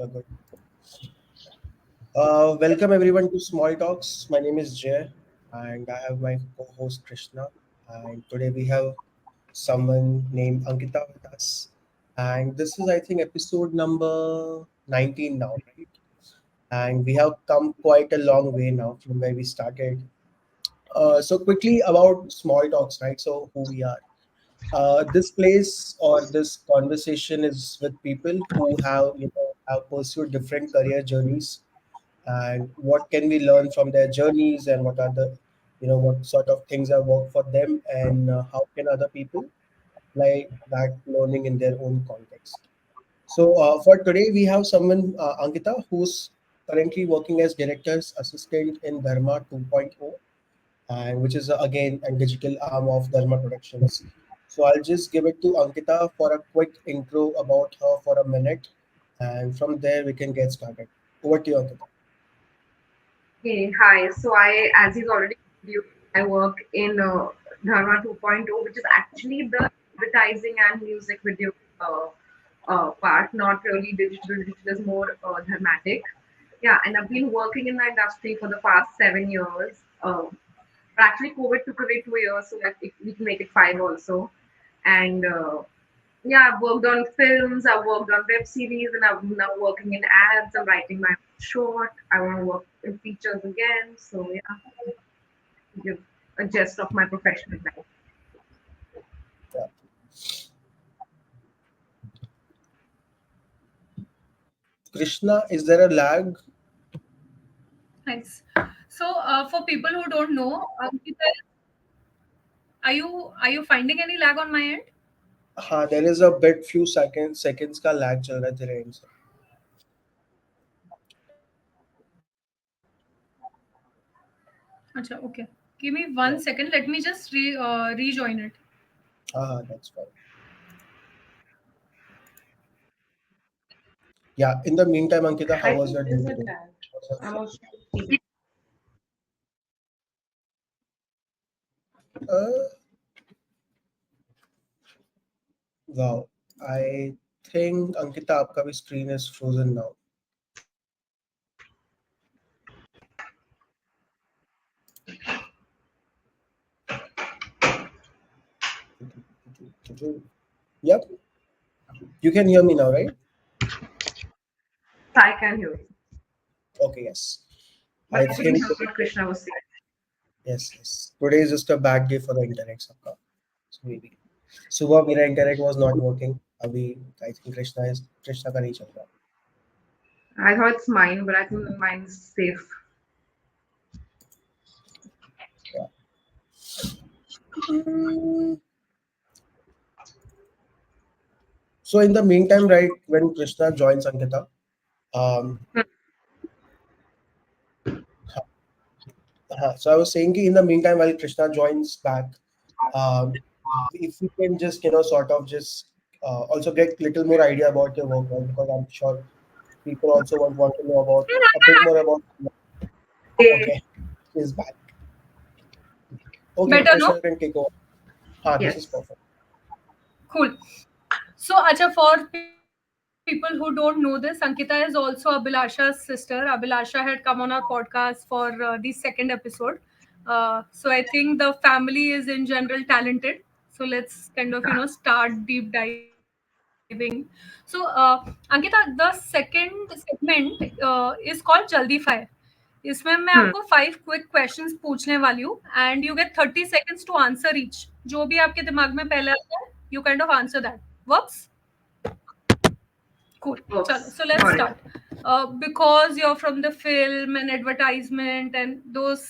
Good. Welcome everyone to Small Talks. My name is Jay, and I have my co-host Krishna. And today we have someone named Ankita with us. And this is, I think, episode number 19 now, right? And we have come quite a long way now from where we started. So quickly about Small Talks, right? So who we are. This place or this conversation is with people who have pursued different career journeys, and what can we learn from their journeys, and what are the what sort of things have worked for them, and how can other people apply that learning in their own context. So for today we have someone, Ankita, who's currently working as director's assistant in Dharma 2.0, and which is again a digital arm of Dharma Productions. So I'll just give it to Ankita for a quick intro about her for a minute, and from there we can get started. Over to you, Ankita. Hey, hi. As he's already introduced, I work in Dharma 2.0, which is actually the advertising and music video part, not really digital. Digital is more dramatic. Yeah, and I've been working in the industry for the past 7 years. But actually, COVID took away 2 years, so that we can make it five also. And yeah, I've worked on films, I've worked on web series, and I'm now working in ads. I'm writing my short. I want to work in features again. So yeah, give a gist of my professional life. Yeah. Krishna, is there a lag? Thanks. So, for people who don't know, Ankita, are you finding any lag on my end? हाँ, there is a bit few seconds का lag चल रहा है तेरे end से. Acha, okay. Give me one Yeah. second. Let me just rejoin it. That's fine. Yeah. In the meantime, Ankita, how I was think your day there's a today? lag. Was it I'm fun? also feeling. Uh, wow. I think Ankita, आपका भी screen is frozen now. Yep. You can hear me now, right? I can hear you, Okay. Yes. but I I couldn't think hear what Krishna was saying. yes. Yes. Today is just a bad day for the internet, सबका. So maybe. सुबह मेरा internet was not working. अभी I think Krishna का नहीं चल रहा. I thought it's mine, but I think mine's safe. Yeah. Mm, So in the meantime, right, when Krishna joins Ankita, um, so I was saying कि in the meantime, while Krishna joins back, um, if we can just sort of just also get little more idea about your work, right? Because I'm sure people also want to know about a bit more about. Eh, Okay, she's back. Okay, Better, Krishna no? can take over. This is yes. perfect. Cool. So, acha, for people who don't know this, Ankita is also Abhilasha's sister. Abhilasha had come on our podcast for the second episode. So, I think the family is in general talented. So, let's kind of, start deep diving. So, Ankita, the second segment is called Jaldi Fire. इसमें मैं आपको Hmm. 5 quick questions पूछने वाली हूँ and you get 30 seconds to answer each जो भी आपके दिमाग में पहले आता है you kind of answer that works cool chalo Works. so let's Got it. start because you're from the film and advertisement and those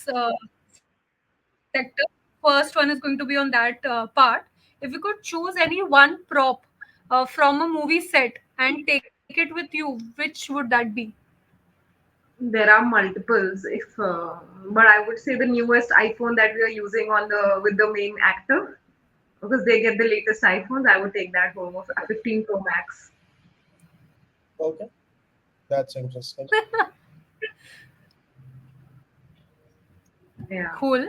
sectors first one is going to be on that part if you could choose any one prop from a movie set and take it with you which would that be There are multiples, if but I would say the newest iPhone that we are using on the with the main actor because they get the latest iPhones. I would take that home of a 15 Pro Max. Okay, that's interesting. Yeah, Cool.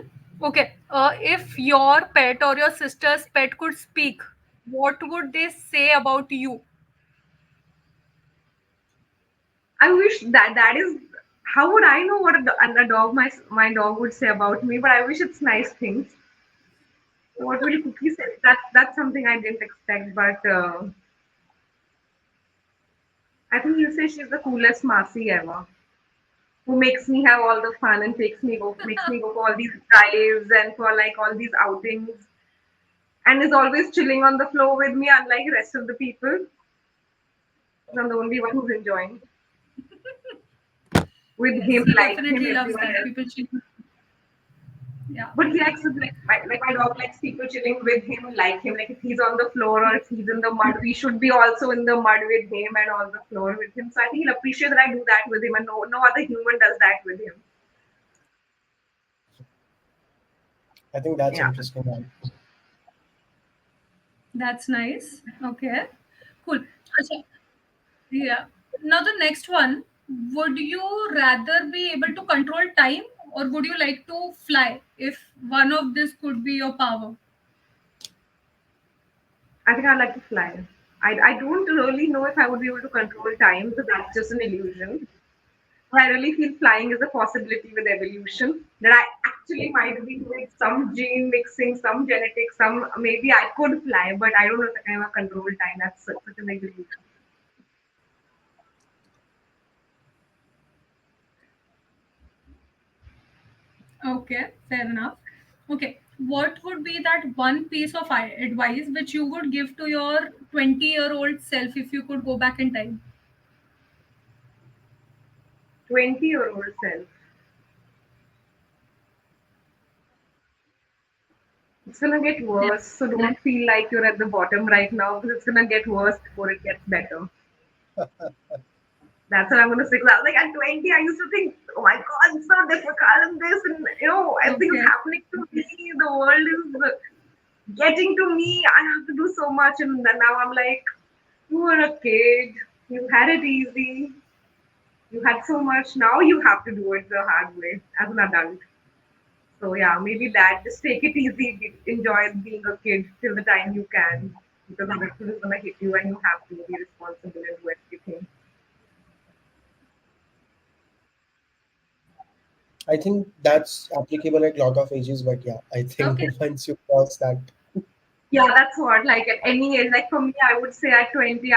Okay. If your pet or your sister's pet could speak, what would they say about you? wish that is how would I know what a dog my dog would say about me? But I wish it's nice things. What will Cookie say? That's something I didn't expect, but I think he'll say she's the coolest Marcy ever. Who makes me have all the fun and makes me go for all these drives and for like all these outings and is always chilling on the floor with me, unlike the rest of the people. I'm the only one who's enjoying with Yes, him, he like him, definitely loves everyone that. else. People cheat. Yeah. But he likes it like my dog likes people chilling with him, like him. Like if he's on the floor or if he's in the mud, we should be also in the mud with him and on the floor with him. So I think he'll appreciate that I do that with him, and no other human does that with him. I think that's Yeah. interesting. Man. That's nice. Okay. Cool. Acha, yeah. Now the next one. Would you rather be able to control time or would you like to fly if one of this could be your power? I think I like to fly. I don't really know if I would be able to control time because that's just an illusion. I really feel flying is a possibility with evolution. That I actually might be doing some gene mixing, some genetics, some maybe I could fly, but I don't know if I can ever control time. That's such a big illusion. Okay, fair enough. Okay, what would be that one piece of advice which you would give to your 20-year-old self if you could go back in time? 20-year-old self. It's gonna get Yeah. worse, so don't feel like you're at the bottom right now because it's gonna get worse before it gets better. That's what I'm gonna say. 'Cause I was like at 20, I used to think, oh my god, it's so difficult and this and everything is Okay. happening to me. The world is getting to me. I have to do so much, and then now I'm like, you were a kid. You had it easy. You had so much. Now you have to do it the hard way as an adult. So yeah, maybe that. Just take it easy. Enjoy being a kid till the time you can, because adulthood is gonna hit you, and you have to be responsible and do everything. I think that's applicable at a lot of ages, but yeah, I think Okay. once you cross that, Yeah, that's what. Like at any age, like for me, I would say at 20,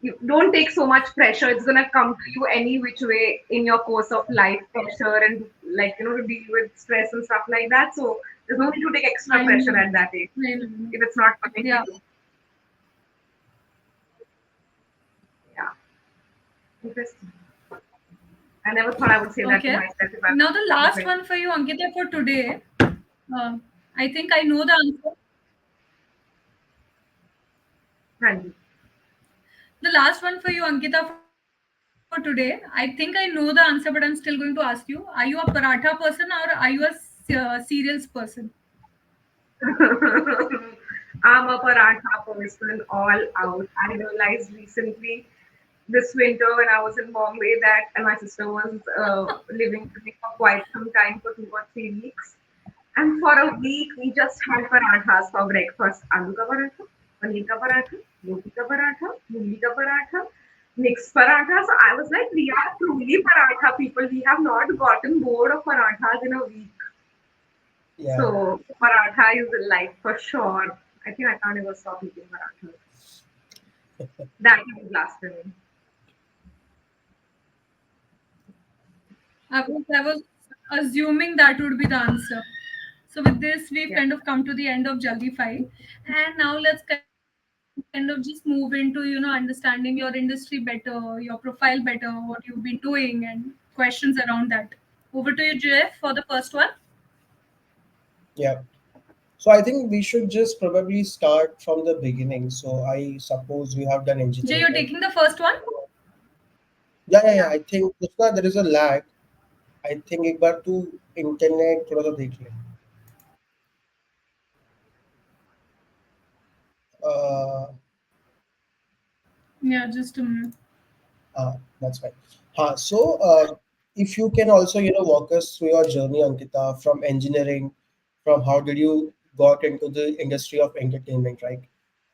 you don't take so much pressure. It's gonna come to you any which way in your course of life, pressure and like to deal with stress and stuff like that. So there's no need to take extra I pressure know. at that age I know. if it's not coming to Yeah. you. Yeah, interesting. I never thought I would say that to Okay. myself if I Now the was last 20. one for you, Ankita, for today. I think I know the answer. Handy. The last one for you, Ankita, for today. I think I know the answer, but I'm still going to ask you: Are you a paratha person or are you a cereals person? I'm a paratha person all out. I realized recently this winter when I was in Bombay that and my sister was living with me for quite some time for 2 or 3 weeks. And for a week we just had parathas for breakfast. Aloo ka paratha, paneer ka paratha, roti ka paratha, mooli ka paratha, mixed paratha. So I was like, we are truly paratha people. We have not gotten bored of parathas in a week. yeah, So paratha is life for sure. I think I can't ever stop eating parathas. That is blasphemy. I was assuming that would be the answer. So with this, we've Yeah. kind of come to the end of Jaldi File, and now let's kind of just move into understanding your industry better, your profile better, what you've been doing, and questions around that. Over to you, Jeff, for the first one. yeah. So I think we should just probably start from the beginning. So I suppose you have done Jay, you're engineering, right? taking the first one. Yeah, yeah, Yeah. yeah. I think उसका there is a lag. I think एक बार तू internet थोड़ा सा देख ले. Uh, Yeah, just a minute. that's fine. If you can also walk us through your journey, Ankita, from engineering, from how did you got into the industry of entertainment, right?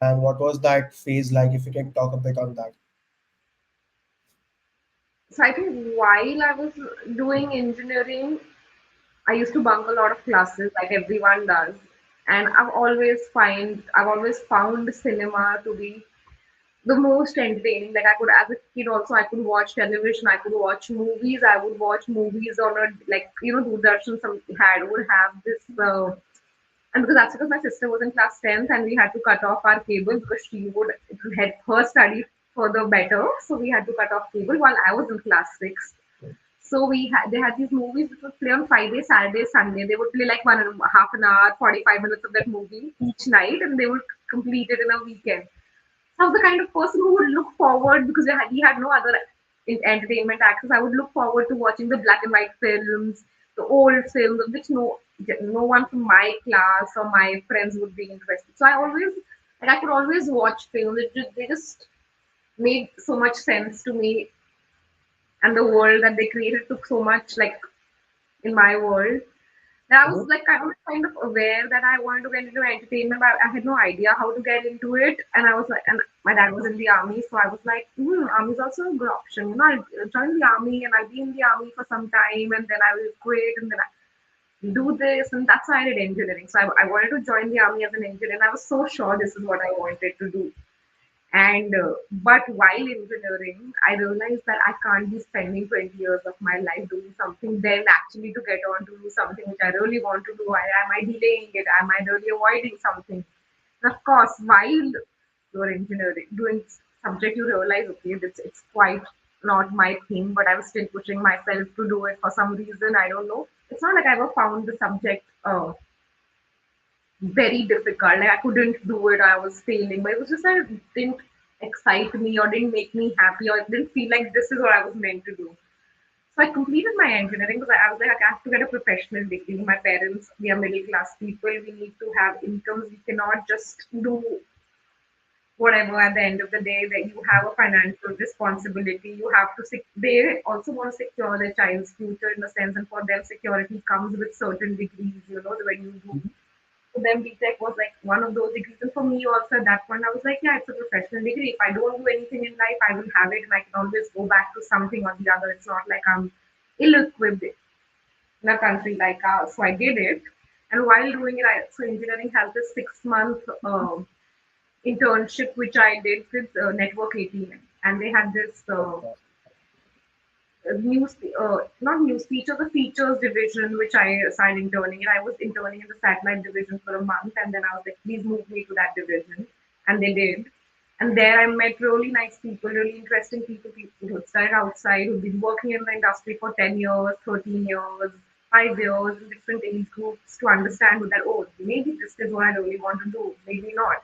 And what was that phase like? If you can talk a bit on that. So I think while I was doing engineering, I used to bunk a lot of classes like everyone does. And I've always found cinema to be the most entertaining. Like I could, as a kid, also I could watch television. I could watch movies. I would watch movies on a like Doordarshan. Some had would have this, and because that's because my sister was in class 10th and we had to cut off our cable because she would it would help her study further better. So we had to cut off cable while I was in class 6. So they had these movies which would play on Friday, Saturday, Sunday. They would play like half an hour, 45 minutes of that movie each night, and they would complete it in a weekend. I was the kind of person who would look forward because we had no other entertainment access. I would look forward to watching the black and white films, the old films, of which no one from my class or my friends would be interested. So I could always watch films. They just made so much sense to me, and the world that they created took so much like in my world. And I was Mhm. like kind of aware that I wanted to get into entertainment, but I had no idea how to get into it. And I was like, and my dad was in the army, so I was like, army is also a good option. I'll join the army and I'll be in the army for some time, and then I will quit, and then I do this, and that's why I did engineering. So I wanted to join the army as an engineer, and I was so sure this is what I wanted to do. And but while engineering, I realized that I can't be spending 20 years of my life doing something, then actually to get on to do something which I really want to do. Am I delaying it? Am I really avoiding something? And of course, while you're engineering, doing subject, you realize, okay, it's quite not my thing, but I was still pushing myself to do it for some reason. I don't know. It's not like I ever found the subject very difficult. Like I couldn't do it. I was failing, but it was just that it didn't excite me or didn't make me happy or it didn't feel like this is what I was meant to do. So I completed my engineering because I was like, I have to get a professional degree. My parents, we are middle class people. We need to have incomes. We cannot just do whatever at the end of the day that you have a financial responsibility. You have to they also want to secure their child's future in a sense, and for them security comes with certain degrees, when you do. So then BTech was like one of those degrees. And for me also at that point, I was like, yeah, it's a professional degree. If I don't do anything in life, I will have it and I can always go back to something or the other. It's not like I'm ill equipped in a country like ours. So I did it. And while doing it, so engineering has this 6 month internship, which I did with Network 18. And they had this news, not news feature, the features division, which I started interning in. I was interning in the satellite division for a month, and then I was like, please move me to that division. And they did. And there I met really nice people, really interesting people who started outside, who've been working in the industry for 10 years, 13 years, 5 years, in different age groups to understand that, oh, maybe this is what I really want to do, maybe not.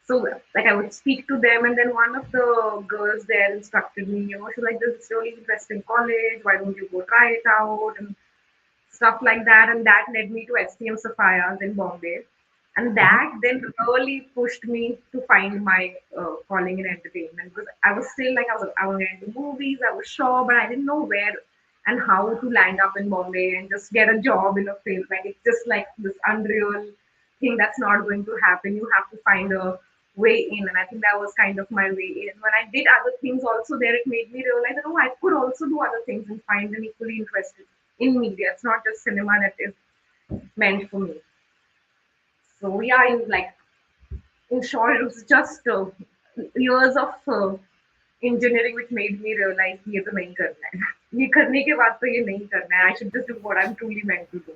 So like I would speak to them, and then one of the girls there instructed me, she's like, this is really interesting college, why don't you go try it out and stuff like that. And that led me to STM Sapphires in Bombay. And Mhm. that then really pushed me to find my calling in entertainment, because I was still like I was into movies, I was sure, but I didn't know where and how to land up in Bombay and just get a job in a field. Like it's just like this unreal thing that's not going to happen. You have to find a way in, and I think that was kind of my way in. When I did other things also there, it made me realize that, oh, I could also do other things and find them equally interesting in media. It's not just cinema that is meant for me. So yeah, in short, it was just years of engineering which made me realize ये तो नहीं करना है. ये करने के बाद तो ये नहीं करना है. I should just do what I'm truly meant to do.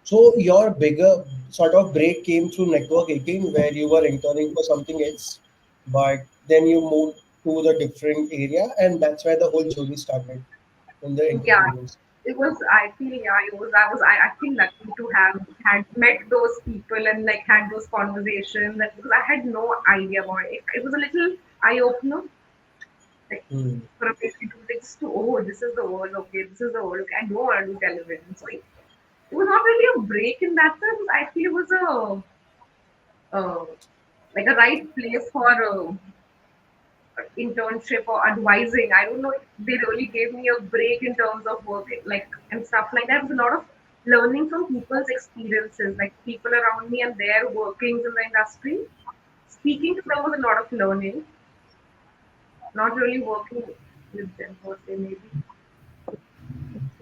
So your bigger sort of break came through Network 18, where you were interning for something else, but then you moved to the different area, and that's where the whole journey started in the Yeah, entertainment. it was. I feel yeah, it was. I feel lucky to have had met those people and like had those conversations. That because I had no idea about it. It was a little eye opener. Like Hmm. for a basic to just to oh, this is the world. Okay, this is the world. Okay, I don't want to do television. So it was not really a break in that sense. I feel it was uh, like a right place for internship or advising. I don't know if they really gave me a break in terms of work, like and stuff like that. It was a lot of learning from people's experiences, like people around me and their workings in the industry. Speaking to them was a lot of learning. not really working with them per se, maybe.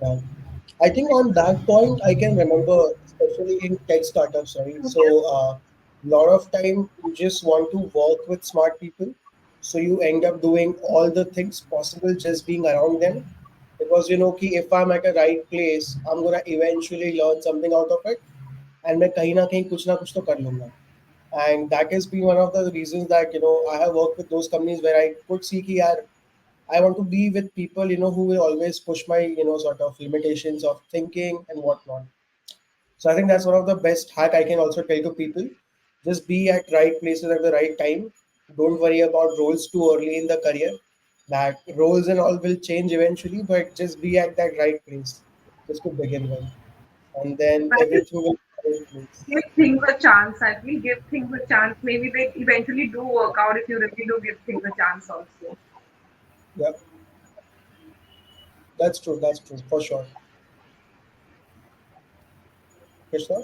Yeah. I think on that point, I can remember, especially in tech startups, right? So, lot of time you just want to work with smart people. So you end up doing all the things possible just being around them. Because you know, कि if I'm at a right place, I'm gonna eventually learn something out of it. And मैं कहीं ना कहीं कुछ ना कुछ तो कर लूंगा. And that has been one of the reasons that I have worked with those companies where I could see कि यार I want to be with people, who will always push my, sort of limitations of thinking and whatnot. So I think that's one of the best hack I can also tell to people. Just be at right places at the right time. Don't worry about roles too early in the career. That roles and all will change eventually, but just be at that right place just to begin with. And then But I think everything will fall in place. give things a chance. I feel give things a chance. Maybe they eventually do work out if you really do give things a chance also. Yeah, that's true. That's true for sure. Krishna?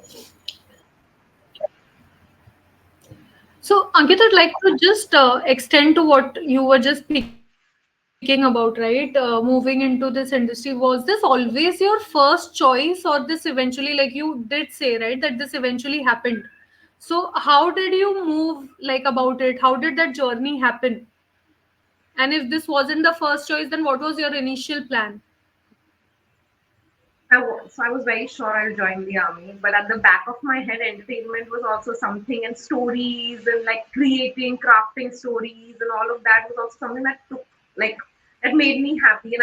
So, Ankit, I'd like to just extend to what you were just speaking about, right? Moving into this industry. Was this always your first choice, or this eventually, like you did say, right, that this eventually happened? So, how did you move like about it? How did that journey happen? And if this wasn't the first choice, then what was your initial plan? So I was very sure I'll join the army, but at the back of my head, entertainment was also something, and stories and like creating, crafting stories and all of that was also something that took like that made me happy.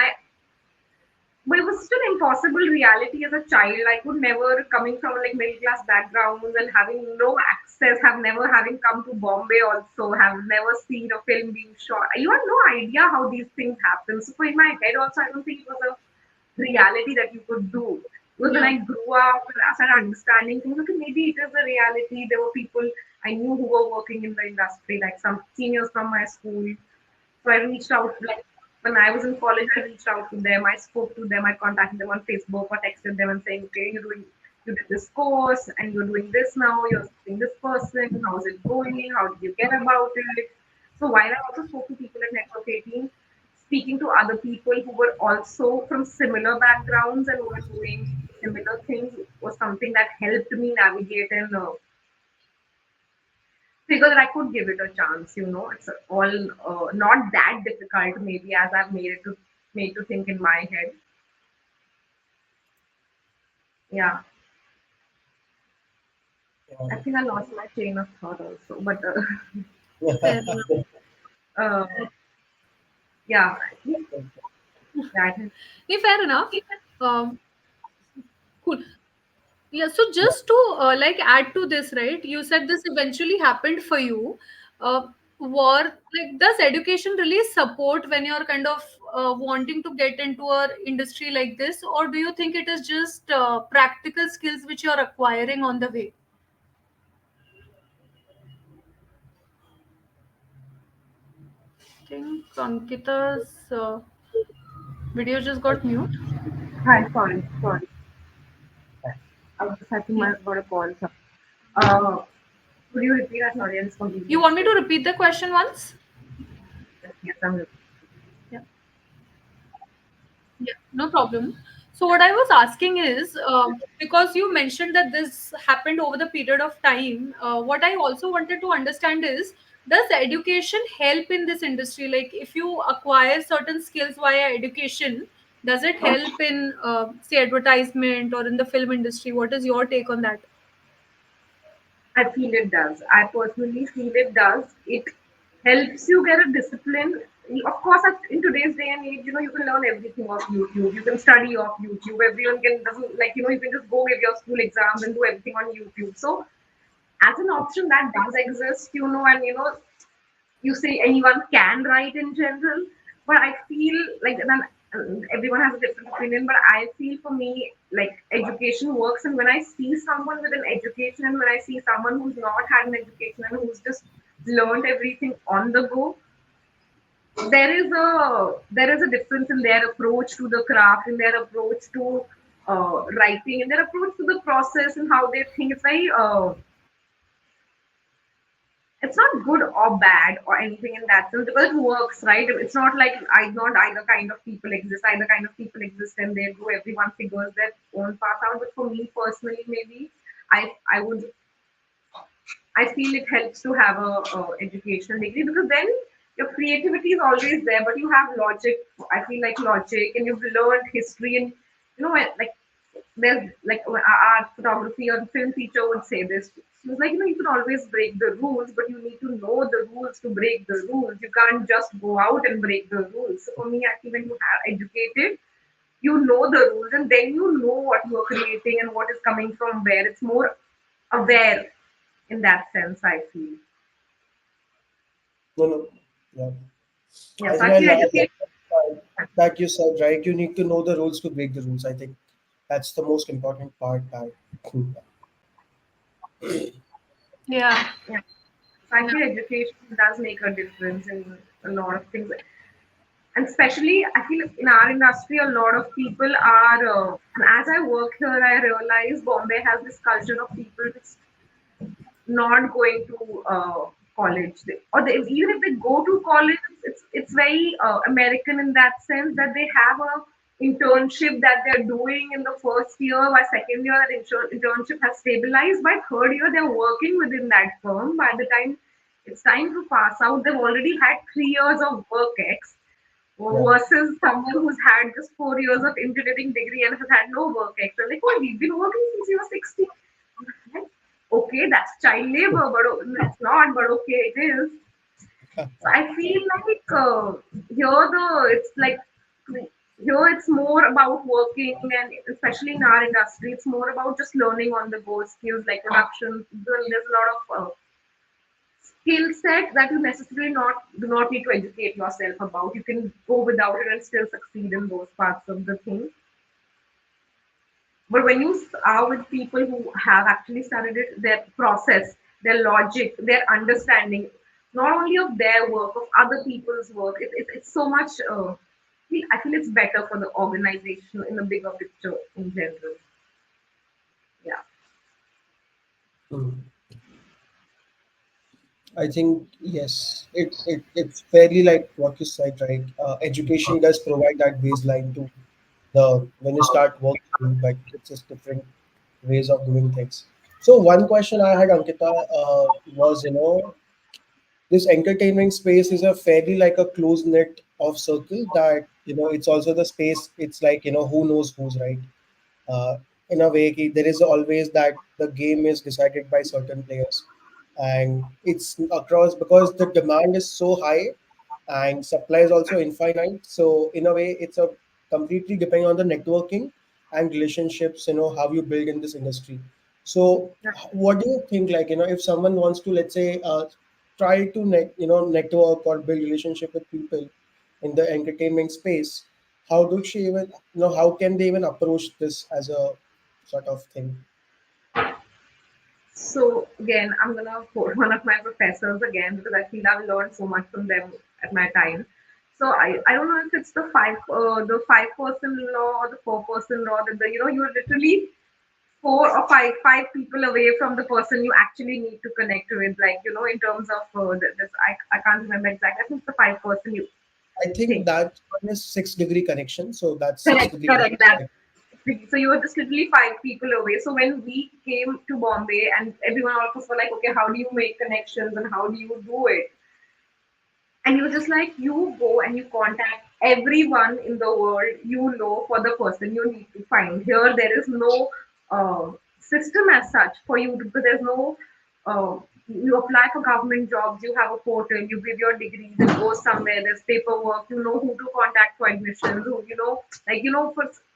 But it was such an impossible reality as a child. I could never, coming from like middle class backgrounds and having no access, have never having come to Bombay also, have never seen a film being shot. You had no idea how these things happen. So in my head also, I don't think it was a reality that you could do. Because when Yeah. I grew up and I started understanding things, okay, maybe it is a reality. There were people I knew who were working in the industry, like some seniors from my school. So I reached out, like when I was in college, I reached out to them. I spoke to them. I contacted them on Facebook or texted them and saying, okay, you did this course and you're doing this now. You're seeing this person. How's it going? How did you get about it? So while I also spoke to people at Network 18, speaking to other people who were also from similar backgrounds and who were doing similar things was something that helped me navigate and figure that I could give it a chance. It's all not that difficult, maybe as I've made to think in my head. Yeah, I think I lost my chain of thought also, but Fair enough. uh, yeah, I think that is. Yeah, fair enough. Um, cool. Yeah, so just to like add to this, right? You said this eventually happened for you. War like does education really support when you're kind of wanting to get into a industry like this, or do you think it is just practical skills which you're acquiring on the way? I think Ankita's video just got mute. Hi, sorry. I was just having Yeah. my got a call. So. Uh, could you repeat that? Sorry, I just completely You want missed me to it. repeat the question once? Yes, I'm Yeah. Yeah, no problem. So what I was asking is, because you mentioned that this happened over the period of time, what I also wanted to understand is, does education help in this industry? Like, if you acquire certain skills via education, does it help in, say, advertisement or in the film industry? What is your take on that? I feel it does. I personally feel it does. It helps you get a discipline. Of course, in today's day and age, you can learn everything off YouTube. You can study off YouTube. Everyone can doesn't like you can just go give your school exams and do everything on YouTube. So, as an option that does exist, and you say anyone can write in general, but I feel like then everyone has a different opinion. But I feel for me, like education works, and when I see someone with an education, and when I see someone who's not had an education and who's just learned everything on the go, there is a difference in their approach to the craft, in their approach to writing, in their approach to the process, and how they think. It's very it's not good or bad or anything in that sense because it works, right? It's not like I not either kind of people exist. Either kind of people exist and they do everyone figures their own path out. But for me personally, maybe I feel it helps to have a educational degree because then your creativity is always there, but you have logic. I feel like logic, and you've learned history, and like there's like our art photography or film teacher would say this. She was like, you can always break the rules, but you need to know the rules to break the rules. You can't just go out and break the rules. So for me, actually, when you are educated, you know the rules, and then you know what you are creating and what is coming from where. It's more aware in that sense, I feel. No, no. Yeah. Yeah, I so think I I feel love education. that you said, right? You need to know the rules to break the rules. I think that's the most important part. That Yeah. Yeah, so I feel education does make a difference in a lot of things, and especially I feel in our industry, a lot of people are. As I work here, I realize Bombay has this culture of people just not going to college, even if they go to college, it's very American in that sense that they have a internship that they're doing in the first year. By second year, that internship has stabilized. By third year, they're working within that firm. By the time it's time to pass out, they've already had 3 years of work ex yeah. versus someone who's had just 4 years of engineering degree and has had no work ex. They're like, oh, we've been working since you were 16. Like, okay, that's child labor, but it's not, but okay, it is. So I feel like here it's like here it's more about working, and especially in our industry, it's more about just learning on the go skills like production. There's a lot of skill set that you necessarily not do not need to educate yourself about. You can go without it and still succeed in those parts of the thing. But when you are with people who have actually studied it, their process, their logic, their understanding, not only of their work, of other people's work, it's so much. I feel it's better for the organization in the bigger picture in general. Yeah. Mm. I think yes, it's fairly like what you said, right? Education does provide that baseline to the when you start working, but it's just different ways of doing things. So one question I had, Ankita, was this entertainment space is a fairly like a close knit of circle that it's also the space. It's like who knows who's right. In a way there is always that the game is decided by certain players, and it's across because the demand is so high and supply is also infinite. So in a way it's a completely depending on the networking and relationships, how you build in this industry. So what do you think, like if someone wants to, let's say, try to network or build relationship with people in the entertainment space, how do she even how can they even approach this as a sort of thing? So again, I'm gonna quote one of my professors again because I feel I've learned so much from them at my time. So I don't know if it's the 5% law or the 4% law that you're literally four or five people away from the person you actually need to connect with, like in terms of this I can't remember exactly. I think it's the 5% you I think think. that one is 6 degree connection, so that's six Correct, degree correct. That connection. so you were just literally 5 people away. So when we came to Bombay and everyone of us were like, okay, how do you make connections and how do you do it? And he was just like, you go and you contact everyone in the world for the person you need to find. Here, there is no system as such for you because there's no. You apply for government jobs, you have a portal, you give your degrees, it goes somewhere, there's paperwork, you know who to contact for admissions, for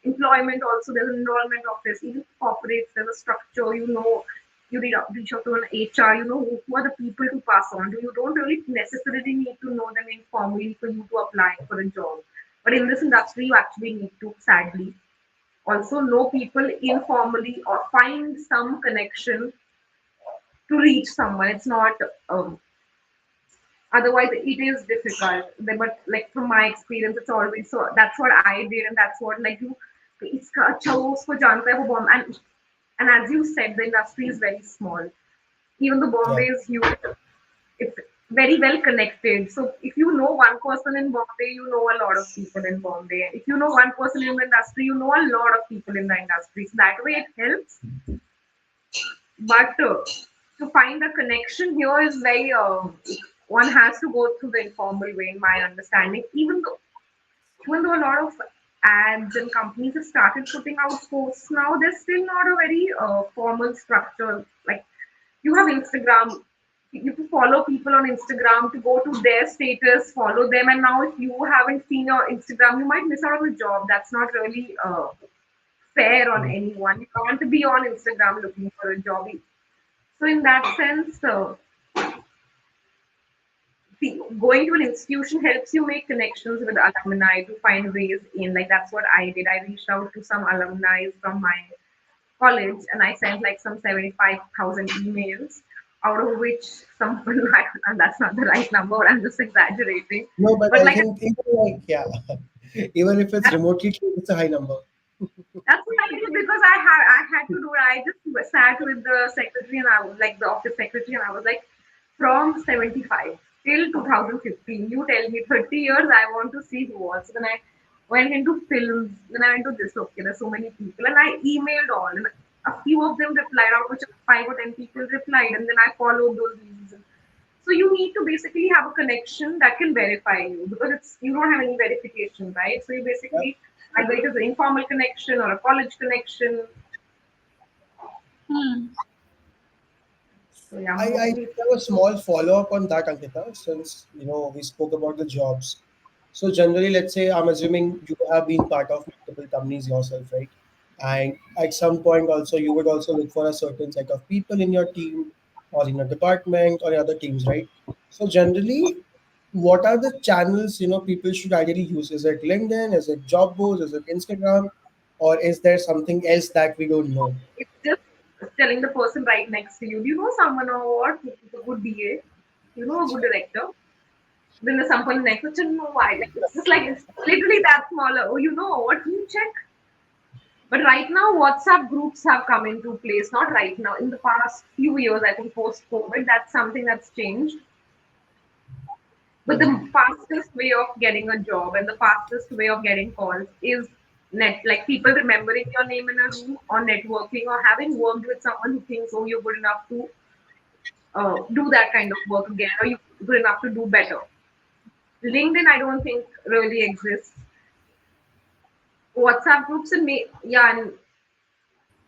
employment also, there's an enrollment office, even corporates, there's a structure, you reach out to an HR, who are the people to pass on to. You don't really necessarily need to know them informally for you to apply for a job. But in this industry, you actually need to, sadly, also know people informally or find some connection to reach someone. It's not, otherwise, it is difficult. But like from my experience, it's always so. That's what I did, and that's what like you. इसका अच्छा वो उसको जानता है वो bomb and as you said, the industry is very small. Even though Yeah. Bombay is huge, it's very well connected. So if you know one person in Bombay, you know a lot of people in Bombay. If you know one person in the industry, you know a lot of people in the industry. So that way it helps. But to find a connection here is very one has to go through the informal way, in my understanding. Even though a lot of ads and companies have started putting out posts now, there's still not a very formal structure. Like you have Instagram, you can follow people on Instagram to go to their status, follow them, and now if you haven't seen your Instagram, you might miss out on a job. That's not really fair on anyone. You can't be on Instagram looking for a job. So in that sense, going to an institution helps you make connections with alumni to find ways in. Like that's what I did. I reached out to some alumni from my college and I sent like some 75,000 emails, out of which some, and that's not the right number, I'm just exaggerating. No, but But I like think even like yeah, even if it's that's, remotely true, it's a high number. that's what I did because I had to do it. I just sat with the secretary and I was like the office secretary and I was like, from 75 till 2015, you tell me 30 years, I want to see who was. Then I went into films, then I went to this, okay, there's so many people, and I emailed all, and a few of them replied, out of which 5 or 10 people replied, and then I followed those leads. So you need to basically have a connection that can verify you because it's you don't have any verification, right? So you Yeah. basically either it is an informal connection or a college connection. Hmm. So yeah, I mostly have a small follow up on that, Ankita, since we spoke about the jobs. So generally, let's say I'm assuming you have been part of multiple companies yourself, right? And at some point, also you would also look for a certain set of people in your team, or in your department, or in other teams, right? So generally, what are the channels people should ideally use? Is it LinkedIn? Is it job boards? Is it Instagram? Or is there something else that we don't know? it's just telling the person right next to you, do you know someone or what? Who's a good DA? You know a good director? Then there's someone next to you, know why? Like it's just like it's literally that smaller. Oh, you know what? Can you check? But right now, WhatsApp groups have come into place. Not right now. In the past few years, I think post COVID, that's something that's changed. But the Mhm. fastest way of getting a job and the fastest way of getting calls is like people remembering your name in a room or networking or having worked with someone who thinks, oh, you're good enough to do that kind of work again or you're good enough to do better. LinkedIn, I don't think really exists. WhatsApp groups and yeah, and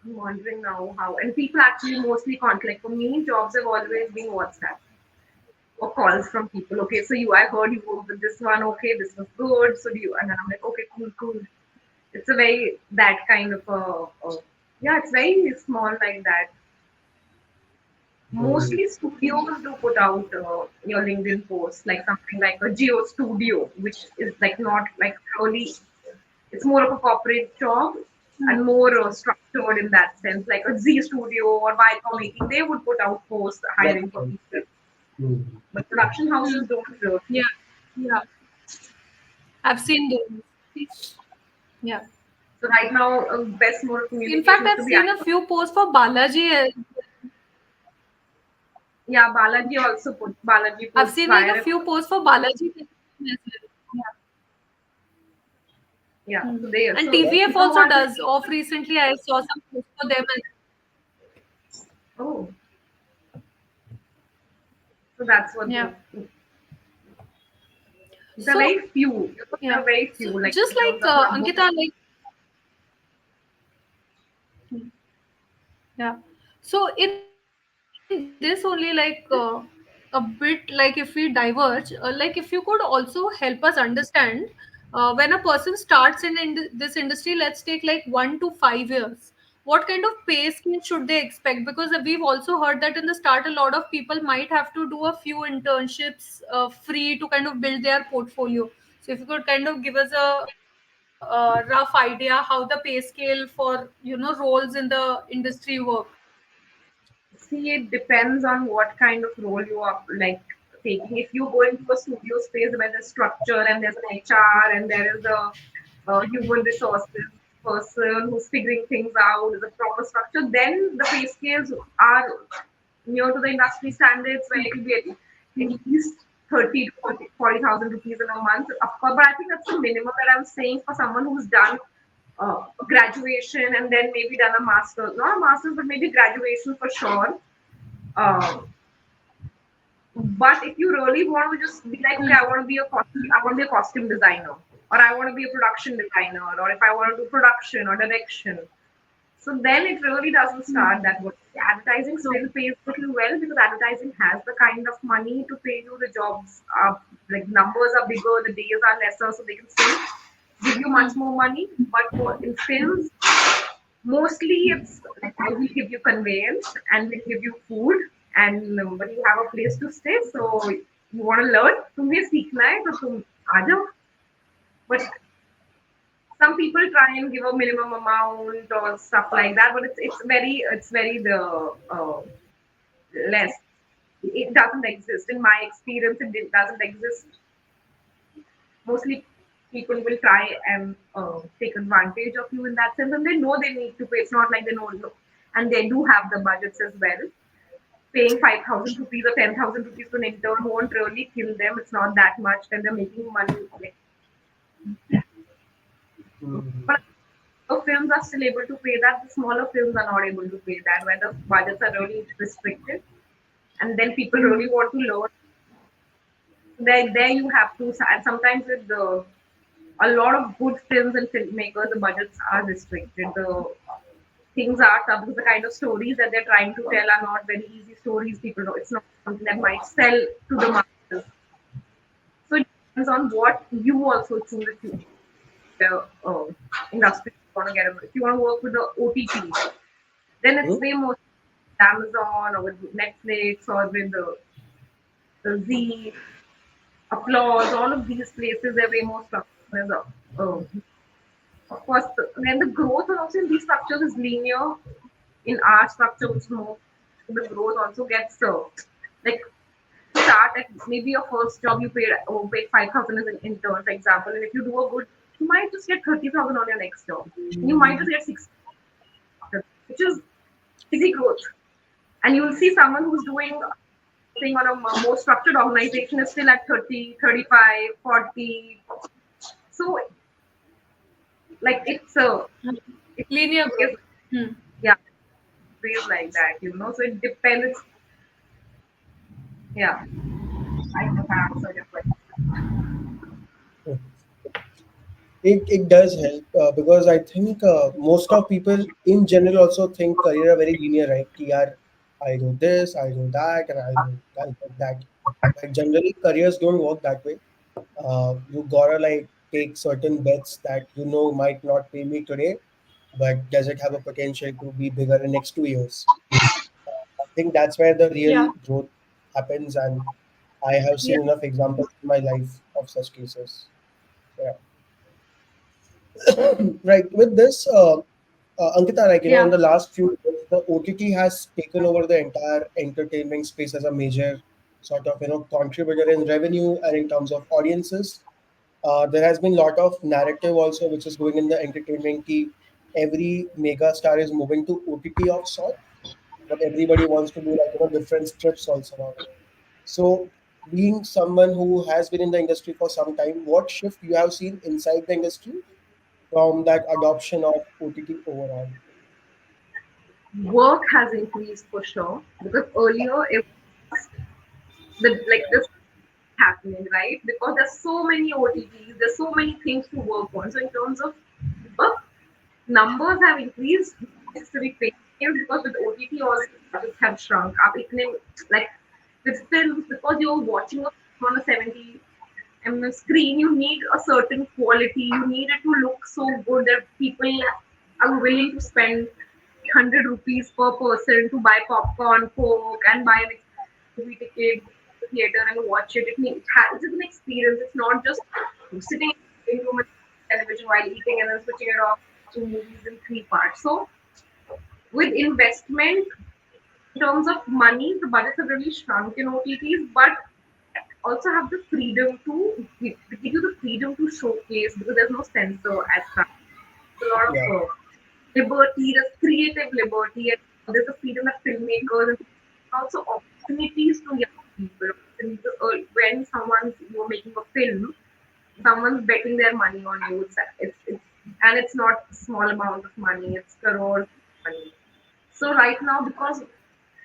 I'm wondering now how. And people actually mostly contact. Like for me, jobs have always been WhatsApp or calls from people. Okay, so I heard you worked with this one. Okay, this was good. So do you? And then I'm like, okay, cool, cool. It's a very that kind of yeah, it's very small like that. Mhm. Mostly studios do put out your LinkedIn posts, like something like a Geo Studio, which is like not like really, it's more of a corporate job and more structured in that sense, like a Z Studio or Viacom making, they would put out posts Right, hiring for right. people. Mhm. But production houses Hmm. don't really. Yeah. Yeah. I've seen those. Yeah. So right now, best mode of In communication fact, is I've to be seen a active. few posts for Balaji. Yeah, Balaji also put Balaji I've posts seen like a fire. few posts for Balaji as well. Yeah. Yeah, Hmm. so they And so Yeah. TVF if I also want to does. Off recently, I saw some posts for them. oh, so that's what Yeah. the there are So very few. There yeah. are very So few, like just in terms like of number. Ankita, like yeah. So in this only a bit like if we diverge, like if you could also help us understand when a person starts in this industry, let's take like 1 to 5 years. What kind of pay scale should they expect? Because we've also heard that in the start, a lot of people might have to do a few internships free to kind of build their portfolio. So if you could kind of give us a rough idea how the pay scale for roles in the industry work. See, it depends on what kind of role you are like taking. If you go into a studio space where there's structure and there's an HR and there is a human resources person who's figuring things out, there's a proper structure, then the pay scales are near to the industry standards where it will be at least 30 to 40,000 rupees in a month. Of course, but I think that's the minimum that I'm saying for someone who's done graduation and then maybe done a master's, not a master's, but maybe graduation for sure. Um, but if you really want to just be like, okay, I want to be a costume designer, or I want to be a production designer, or if I want to do production or direction, so then it really doesn't start that way. Advertising still pays pretty well because advertising has the kind of money to pay you. The jobs are like numbers are bigger, the days are lesser, so they can still give you much more money. But for in films, mostly it's like I will give you conveyance and we'll give you food and but you have a place to stay. So you want to learn, तुम्हें सीखना है तो तुम आ जाओ. But some people try and give a minimum amount or stuff like that, but it's very the less. It doesn't exist in my experience. Doesn't exist. Mostly people will try and take advantage of you in that sense, and they know they need to pay. It's not like they know, no. And they do have the budgets as well. Paying 5,000 rupees or 10,000 rupees to an intern won't really kill them. It's not that much, and they're making money. Like, Mhm. but the films are still able to pay that. The smaller films are not able to pay that, where the budgets are really restricted, and then people really want to learn. There you have to, and sometimes with the a lot of good films and filmmakers, the budgets are restricted. The things are tough because the kind of stories that they're trying to tell are not very easy stories. People know it's not something that might sell to the masses. So it depends on what you also choose if you the industry you want to get. If you want to work with the OTT, then it's Mhm. way more Amazon or with Netflix or with the Z, Applause, all of these places, they're way more structured. Of course, then the growth also in these structures is linear. In our structure, which is more, the growth also gets like start at maybe your first job you paid 5,000 as an intern, for example, and if you do a good, you might just get 30,000 on your next job. You might just get 6, which is easy growth. And you'll see someone who's doing thing on a more structured organization is still at 30, 35, 40. So like it's Linear growth. it's Hmm. yeah, ways like that, So it depends. Yeah, I hope I answered your question. It does help because I think most of people in general also think career are very linear, right? Ki yaar, I do this, I do that, and I'll get that. But generally, careers don't work that way. You gotta like take certain bets that you know might not pay me today, but does it have a potential to be bigger in next 2 years? I think that's where the real Yeah. growth happens, and I have Yeah. seen enough examples in my life of such cases. Yeah. Right. With this, Ankita, like in Yeah. the last few years, the OTT has taken over the entire entertainment space as a major sort of contributor in revenue and in terms of audiences. There has been a lot of narrative also, which is going in the entertainment. Key, every mega star is moving to OTT of sort, but everybody wants to do like different strips also now. So, being someone who has been in the industry for some time, what shift you have seen inside the industry from that adoption of OTT overall? Work has increased for sure because earlier it was the like this happening, right? Because there's so many OTTs, there's so many things to work on. So in terms of work, numbers have increased, necessary paid because with OTT all the budgets have shrunk. Up like with films, because you're watching a film on a 70 screen, you need a certain quality. You need it to look so good that people are willing to spend 100 rupees per person to buy popcorn, coke, and buy an movie ticket, go to the theater and watch it. It's an experience. It's not just sitting in a room and television while eating and then switching it off, watching movies in 3 parts. So with investment in terms of money, the budgets have really shrunk in OTTs, but also have the freedom to give you the freedom to showcase because there's no censor as such. There's a lot of Yeah, liberty, there's creative liberty, and there's a freedom that filmmakers and also opportunities to young people. When someone's you're making a film, someone's betting their money on you. And it's not a small amount of money. It's crores of money. So right now, because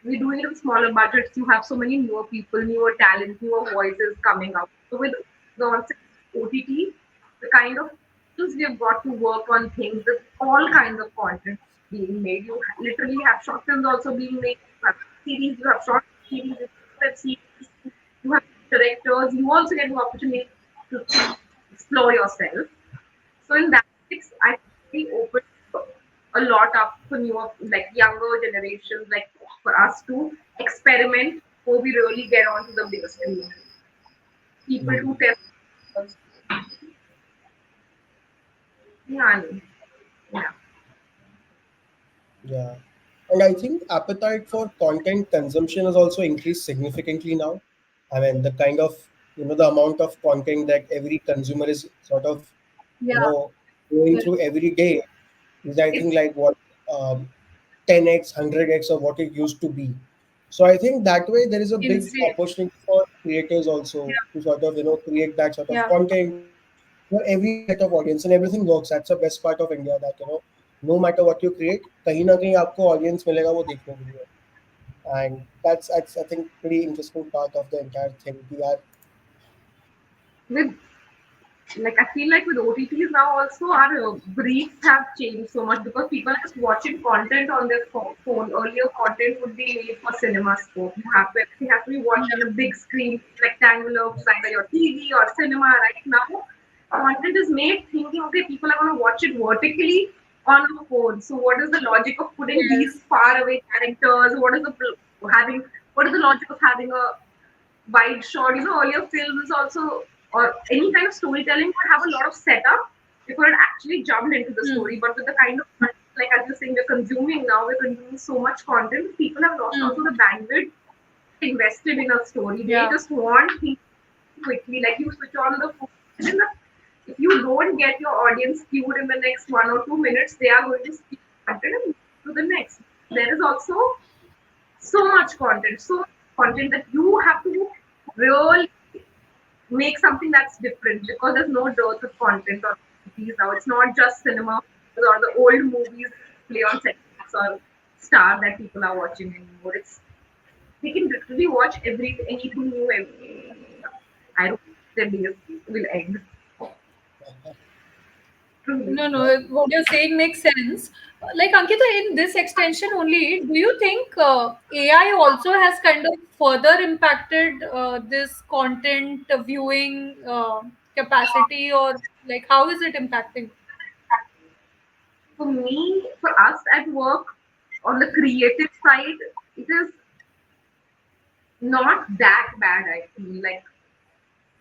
we're doing it with smaller budgets, you have so many newer people, newer talent, newer voices coming up. So with the onset of OTT, the kind of skills we have got to work on things, there's all kinds of content being made. You literally have short films also being made. You have series, you have short series, you have web series, you have directors. You also get the opportunity to explore yourself. So in that sense, I think we opened a lot up for newer, like younger generations, like for us to experiment before we really get onto the bigger screen. People Mm. to test. Yeah, I mean, yeah. Yeah. And I think appetite for content consumption has also increased significantly now. I mean, the kind of, the amount of content that every consumer is sort of, you Yeah. know, going Correct. through every day is, I think, It's like what, um, 10x, 100x of what it used to be. So I think that way there is a big Insane. opportunity for creators also Yeah. to sort of, create that sort of Yeah. content for every set of audience, and everything works. That's the best part of India, that no matter what you create, कहीं ना कहीं आपको audience मिलेगा वो देखने के लिए. And that's I think pretty interesting part of the entire thing. We are. with like I feel like with OTTs now also our briefs have changed so much because people are just watching content on their phone. Earlier, content would be made for cinema scope. You have to everything has to be watched in a big screen, rectangular, either your TV or cinema. Right now, content is made thinking, okay, people are going to watch it vertically on a phone. So, what is the logic of putting these Yes. far away characters? Having? What is the logic of having a wide shot. Earlier films also, or any kind of storytelling would have a lot of setup before it actually jumped into the Hmm. story. But with the kind of content, like as you're saying, we're consuming now, we're consuming so much content, people have lost Hmm. also the bandwidth invested in a story. They Yeah. just want things quickly, like you switch on the phone. If you don't get your audience cued in the next 1 or 2 minutes, they are going to skip content and move to the next. There is also so much content that you have to really make something that's different because there's no dearth of content on these now. It's not just cinema or the old movies that play on Netflix or Star that people are watching anymore. It's they can literally watch anything new every. I don't think their days will end. Truly. No, no, what you're saying makes sense. Like Ankita, in this extension only, do you think AI also has kind of further impacted this content viewing capacity, or like how is it impacting? For us at work, on the creative side, it is not that bad. I feel like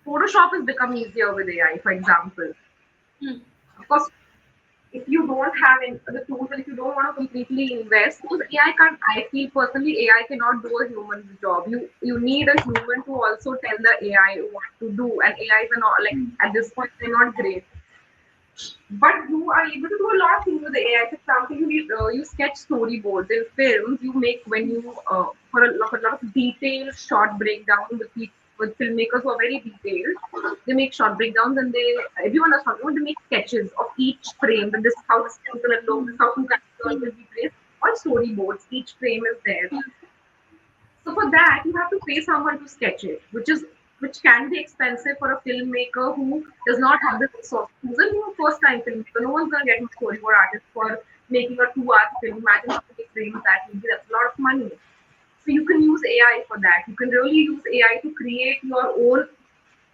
Photoshop has become easier with AI, for example. Hmm. Of course, if you don't have the tools and if you don't want to completely invest, because AI can't, I feel personally, AI cannot do a human's job. You need a human to also tell the AI what to do, and AI is not like at this point they're not great. But you are able to do a lot of things with the AI. For example, you sketch storyboards in films. You make when you for a lot of detailed short breakdown with filmmakers who are very detailed. They make short breakdowns and they everyone does something. They make sketches of each frame. That this is how the scene is gonna look. This is how two characters will be placed. All storyboards. Each frame is there. So for that, you have to pay someone to sketch it, which can be expensive for a filmmaker who does not have the resources. Who's a new first-time filmmaker? No one's gonna get a storyboard artist for making a 2 hour film. Imagine how many frames that will be. That's a lot of money. So you can use AI for that. You can really use AI to create your own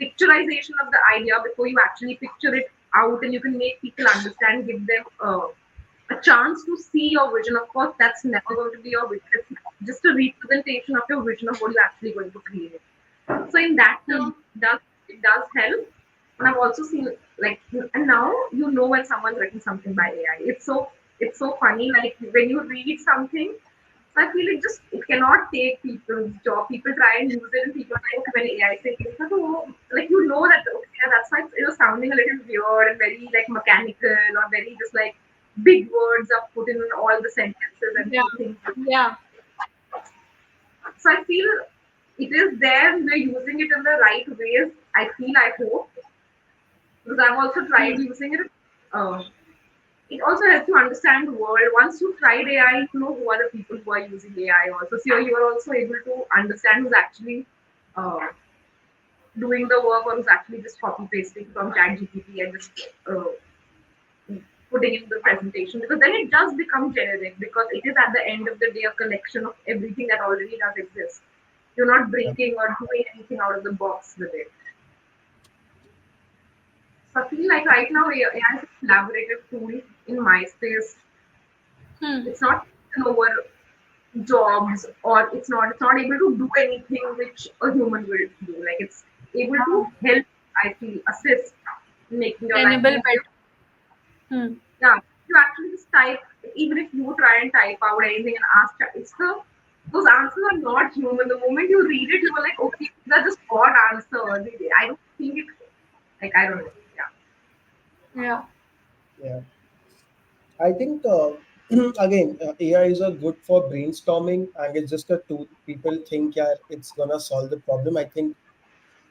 picturization of the idea before you actually picture it out, and you can make people understand, give them a chance to see your vision. Of course, that's never going to be your vision. It's just a representation of your vision of what you're actually going to create. So in that Hmm. term, it does help. And I've also seen like and now you know when someone's written something by AI. It's so funny. Like when you read something, so I feel it cannot take people's job. People try and use it, and people are like when AI says things like, oh, like that okay, yeah, that's why it was sounding a little weird and very like mechanical or very just like big words are put in all the sentences and Yeah. things. Yeah. So I feel It is there. We're using it in the right ways. I feel. I hope because I've also tried using it. Uh, it also helps you understand the world. Once you've tried AI, you know who are the people who are using AI also. So you are also able to understand who's actually uh, doing the work or who's actually just copy pasting from ChatGPT and just putting in the presentation, because then it does become generic, because it is at the end of the day a collection of everything that already does exist. You're not Yeah. breaking or doing anything out of the box with it. So I feel like right now AI is a collaborative tool in my space. Hmm. It's not taken over jobs, or it's not able to do anything which a human will do. Like it's able to help, I feel, assist in making your life Enable easier. better. Hmm. Yeah, you actually just type, even if you try and type out anything and ask, it's the those answers are not human. The moment you read it, you are like, okay, these are just God answers. I don't think it, like, I don't know. Yeah. Yeah. Yeah. I think again, AI is a good for brainstorming, and it's just a tool. People think, yeah, it's gonna solve the problem. I think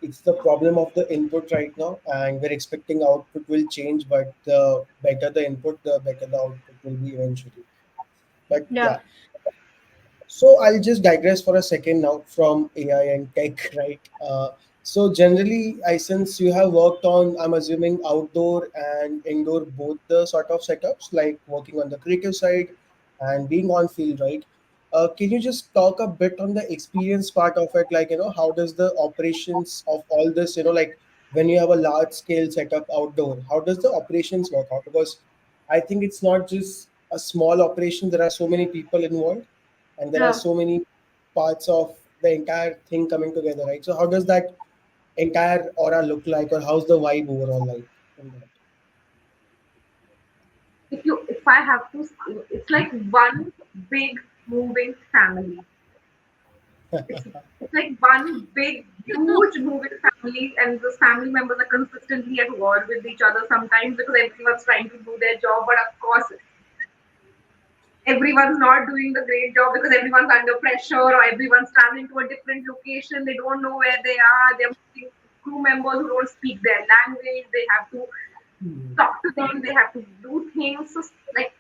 it's the problem of the input right now, and we're expecting output will change, but the better the input, the better the output will be eventually. But Yeah. yeah, so I'll just digress for a second now from AI and tech, right? So generally, I since you have worked on, I'm assuming outdoor and indoor both the sort of setups, like working on the creative side and being on field, right? Can you just talk a bit on the experience part of it? Like, how does the operations of all this, like when you have a large scale setup outdoor, how does the operations work out? Because I think it's not just a small operation. There are so many people involved, and there are Yeah. so many parts of the entire thing coming together, right? So how does that entire aura look like, or how's the vibe overall like in If I have to, it's like one big moving family. It's that? it's like one big, huge moving family, and the family members are consistently at war with each other sometimes because everyone's trying to do their job. But of course, everyone's not doing the great job because everyone's under pressure, or everyone's traveling to a different location. They don't know where they are. They're meeting crew members who don't speak their language. They have to Hmm. talk to them. They have to do things. So, like,